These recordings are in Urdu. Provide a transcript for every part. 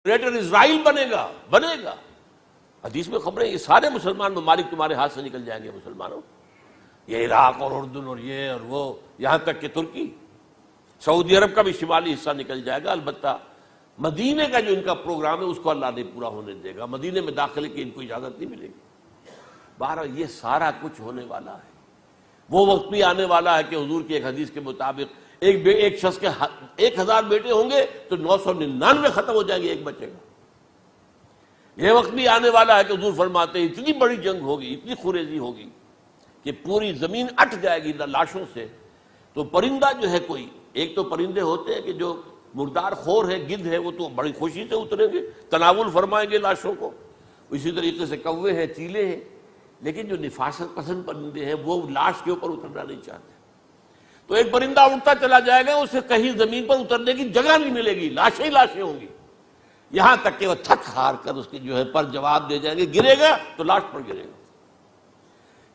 گریٹر اسرائیل بنے گا. حدیث میں خبریں، یہ سارے مسلمان ممالک تمہارے ہاتھ سے نکل جائیں گے مسلمانوں. یہ عراق اور اردن اور یہ اور وہ، یہاں تک کہ ترکی، سعودی عرب کا بھی شمالی حصہ نکل جائے گا. البتہ مدینے کا جو ان کا پروگرام ہے اس کو اللہ نہیں پورا ہونے دے گا. مدینے میں داخلے کی ان کو اجازت نہیں ملے گی. بہرحال یہ سارا کچھ ہونے والا ہے. وہ وقت بھی آنے والا ہے کہ حضور کی ایک حدیث کے مطابق ایک شخص کے 1000 بیٹے ہوں گے تو 999 ختم ہو جائیں گے، ایک بچے گا. یہ وقت بھی آنے والا ہے کہ حضور فرماتے ہیں اتنی بڑی جنگ ہوگی، اتنی خوریزی ہوگی کہ پوری زمین اٹ جائے گی لاشوں سے. تو پرندہ جو ہے کوئی، ایک تو پرندے ہوتے ہیں کہ جو مردار خور ہے، گدھ ہے، وہ تو بڑی خوشی سے اتریں گے، تناول فرمائیں گے لاشوں کو. اسی طریقے سے کوے ہیں، چیلے ہیں. لیکن جو نفاست پسند پرندے ہیں وہ لاش کے اوپر اترنا نہیں چاہتے. تو ایک پرندہ اڑتا چلا جائے گا، اسے کہیں زمین پر اترنے کی جگہ نہیں ملے گی، لاشیں ہی لاشیں ہوں گی. یہاں تک کہ وہ تھک ہار کر اس کی جو ہے پر جواب دے جائیں گے، گرے گا تو لاش پر گرے گا.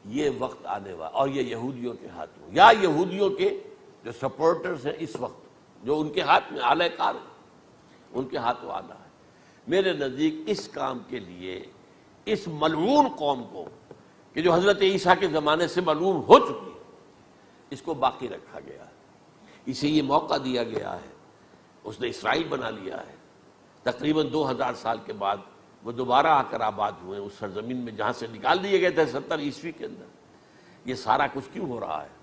یہ وقت آنے والا، اور یہ یہودیوں کے ہاتھوں، یا یہودیوں کے جو سپورٹرز ہیں اس وقت، جو ان کے ہاتھ میں آلہ کار ہیں، ان کے ہاتھوں آنا ہے. میرے نزدیک اس کام کے لیے اس ملعون قوم کو، کہ جو حضرت عیسیٰ کے زمانے سے ملعون ہو چکی ہے، اس کو باقی رکھا گیا ہے. اسے یہ موقع دیا گیا ہے. اس نے اسرائیل بنا لیا ہے. تقریباً 2000 سال کے بعد وہ دوبارہ آ کر آباد ہوئے اس سرزمین میں جہاں سے نکال دیے گئے تھے 70 عیسوی کے اندر. یہ سارا کچھ کیوں ہو رہا ہے؟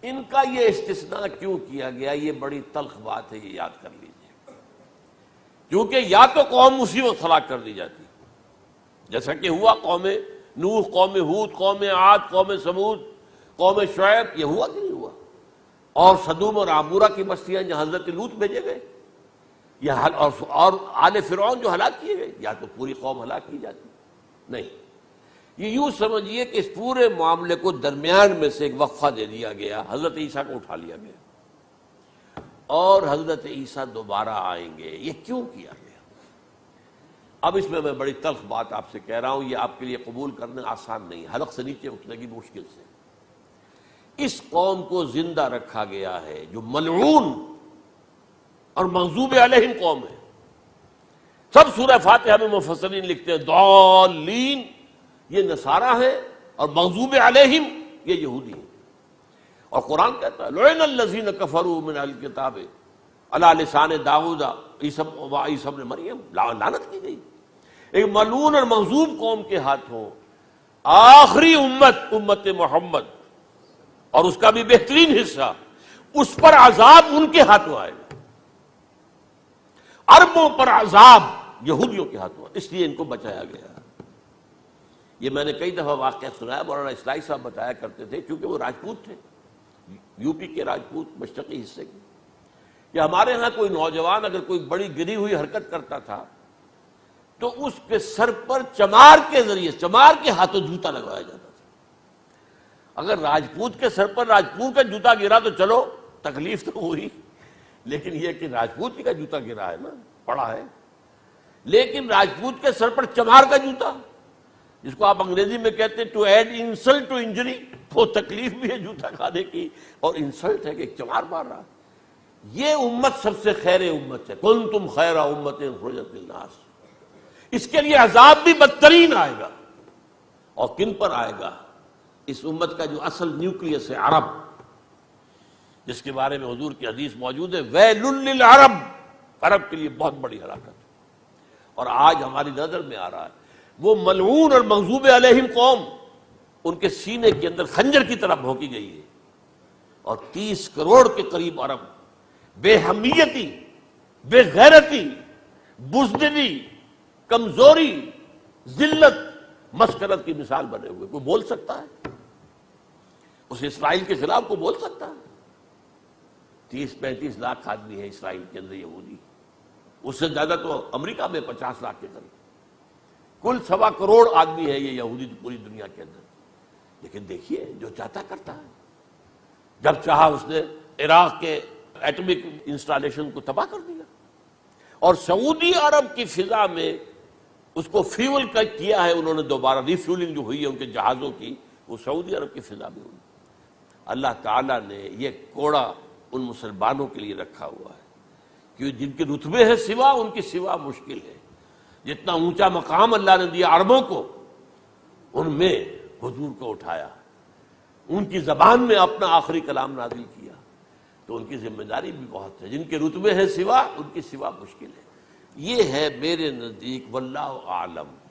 ان کا یہ استثناء کیوں کیا گیا؟ یہ بڑی تلخ بات ہے، یہ یاد کر لیجیے. کیونکہ یا تو قوم اسی وقت ہلاک کر دی جاتی، جیسا کہ ہوا قوم نوح، قوم ہود، قوم عاد، قوم سمود، قوم شعیب. یہ ہوا کہ نہیں ہوا؟ اور سدوم اور عمورہ کی بستیاں جہاں حضرت لوط بھیجے گئے، اور آل فرعون جو ہلاک کیے گئے. یا تو پوری قوم ہلاک کی جاتی؟ نہیں. یہ یوں سمجھیے کہ اس پورے معاملے کو درمیان میں سے ایک وقفہ دے دیا گیا، حضرت عیسیٰ کو اٹھا لیا گیا، اور حضرت عیسیٰ دوبارہ آئیں گے. یہ کیوں کیا گیا؟ اب اس میں بڑی تلخ بات آپ سے کہہ رہا ہوں، یہ آپ کے لیے قبول کرنا آسان نہیں، حلق سے نیچے اٹھنے کی مشکل سے. اس قوم کو زندہ رکھا گیا ہے جو ملعون اور مغضوب علیہم قوم ہے. سب سورہ فاتحہ میں مفسرین لکھتے ہیں ضالین، یہ نصارہ ہیں، اور مغضوب علیہم یہ یہودی ہیں. اور قرآن کہتا ہے لعن الذین کفروا من اہل الکتاب علی لسان داؤد وعیسی ابن مریم، لعنت کی گئی. ایک ملعون اور مغضوب قوم کے ہاتھوں آخری امت محمد، اور اس کا بھی بہترین حصہ، اس پر عذاب ان کے ہاتھوں آئے گا. عربوں پر عذاب یہودیوں کے ہاتھوں، اس لیے ان کو بچایا گیا. یہ میں نے کئی دفعہ واقعہ سنایا، مولانا اسلائی صاحب بتایا کرتے تھے، کیونکہ وہ راجپوت تھے، یو پی کے راجپوت، مشرقی حصے کے، کہ ہمارے ہاں کوئی نوجوان اگر کوئی بڑی گری ہوئی حرکت کرتا تھا تو اس کے سر پر چمار کے ذریعے، چمار کے ہاتھوں جوتا لگوایا جاتا تھا. اگر راجپوت کے سر پر راجپوت کا جوتا گرا تو چلو تکلیف تو ہوئی، لیکن یہ کہ راجپوت کا جوتا گرا ہے نا، پڑا ہے. لیکن راجپوت کے سر پر چمار کا جوتا، جس کو آپ انگریزی میں کہتے ہیں to add insult to injury, وہ تکلیف بھی ہے جوتا کھانے کی، اور انسلٹ ہے کہ ایک چمار مار رہا. یہ امت سب سے خیر امت ہے، کنتم خیر امت اخرجت للناس. اس کے لیے عذاب بھی بدترین آئے گا. اور کن پر آئے گا؟ اس امت کا جو اصل نیوکلیس ہے، عرب، جس کے بارے میں حضور کی حدیث موجود ہے ویل للعرب، عرب کے لیے بہت بڑی ہلاکت. اور آج ہماری نظر میں آ رہا ہے وہ ملعون اور مغضوب علیہم قوم، ان کے سینے کے اندر خنجر کی طرح بھونکی گئی ہے. اور 30 کروڑ کے قریب عرب بے حمیتی، بے غیرتی، بزدلی، کمزوری، ذلت، مسکرت کی مثال بنے ہوئے. کوئی بول سکتا ہے اس اسرائیل کے خلاف؟ کوئی بول سکتا ہے؟ 30-35 لاکھ آدمی ہے اسرائیل کے اندر یہودی، اس سے زیادہ تو امریکہ میں 50 لاکھ کے قریب. کل 1.25 کروڑ آدمی ہے یہ یہودی پوری دنیا کے اندر. لیکن دیکھیے جو چاہتا کرتا ہے. جب چاہا اس نے عراق کے ایٹمک انسٹالیشن کو تباہ کر دیا، اور سعودی عرب کی فضا میں اس کو فیول کیا ہے انہوں نے، دوبارہ ریفیولنگ جو ہوئی ہے ان کے جہازوں کی، وہ سعودی عرب کی فضا میں ہوئی. اللہ تعالیٰ نے یہ کوڑا ان مسلمانوں کے لیے رکھا ہوا ہے کہ جن کے رتبے ہیں سوا، ان کی سوا مشکل ہے۔ جتنا اونچا مقام اللہ نے دیا عربوں کو، ان میں حضور کو اٹھایا، ان کی زبان میں اپنا آخری کلام نازل کیا، تو ان کی ذمہ داری بھی بہت ہے۔ جن کے رتبے ہیں سوا، ان کی سوا مشکل ہے۔ یہ ہے میرے نزدیک واللہ اعلم